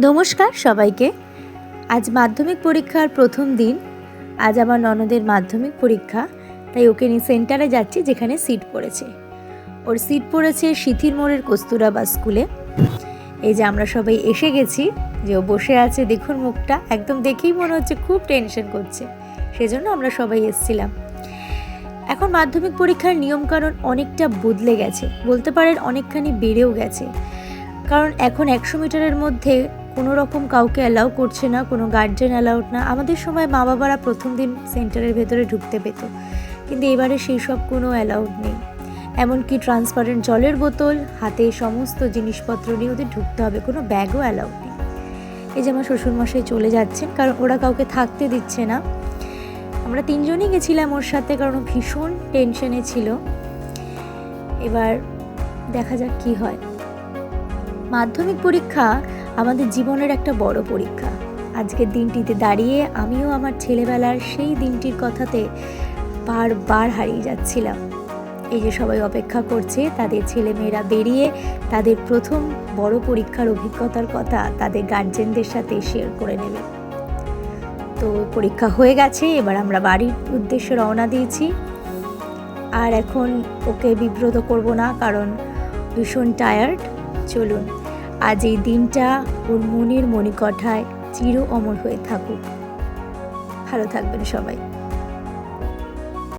নমস্কার সবাইকে। আজ মাধ্যমিক পরীক্ষার প্রথম দিন। আজ আমার ননদের মাধ্যমিক পরীক্ষা, তাই ওকে নিয়ে সেন্টারে যাচ্ছি যেখানে সিট পড়েছে। ওর সিট পড়েছে সিথির মোড়ের কস্তুরাবা স্কুলে। এই যে আমরা সবাই এসে গেছি, যে ও বসে আছে, দেখুন মুখটা একদম দেখেই মনে হচ্ছে খুব টেনশন করছে, সেজন্য আমরা সবাই এসেছিলাম। এখন মাধ্যমিক পরীক্ষার নিয়মকানুন অনেকটা বদলে গেছে, বলতে পারেন অনেকখানি বেড়েও গেছে। কারণ এখন 100 মিটারের মধ্যে কোনো রকম কাউকে অ্যালাউ করছে না, কোনো গার্জেন অ্যালাউড না। আমাদের সময় মা বাবারা প্রথম দিন সেন্টারের ভেতরে ঢুকতে পেত, কিন্তু এবারে সেই সব কোনো অ্যালাউড নেই। এমনকি ট্রান্সপারেন্ট জলের বোতল, হাতে সমস্ত জিনিসপত্র নিয়ে ওদের ঢুকতে হবে, কোনো ব্যাগও অ্যালাউড নেই। এই যে আমার শ্বশুরমশাই চলে যাচ্ছেন, কারণ ওরা কাউকে থাকতে দিচ্ছে না। আমরা 3 জনই গেছিলাম ওর সাথে, কারণ ও ভীষণ টেনশনে ছিল। এবার দেখা যাক কি হয়। মাধ্যমিক পরীক্ষা আমাদের জীবনের একটা বড় পরীক্ষা। আজকের দিনটিতে দাঁড়িয়ে আমিও আমার ছেলেবেলার সেই দিনটির কথাতে বারবার হারিয়ে যাচ্ছিলাম। এই যে সবাই অপেক্ষা করছে, তাদের ছেলেমেয়েরা বেরিয়ে তাদের প্রথম বড় পরীক্ষার অভিজ্ঞতার কথা তাদের গার্জেনদের সাথে শেয়ার করে নেবে। তো পরীক্ষা হয়ে গেছে, এবার আমরা বাড়ির উদ্দেশ্যে রওনা দিয়েছি। আর এখন ওকে বিব্রত করব না, কারণ ভীষণ টায়ার্ড। চলুন, আজ এই দিনটা ওর মনের মণিকঠায় চির অমর হয়ে থাকুক। ভালো থাকবেন সবাই।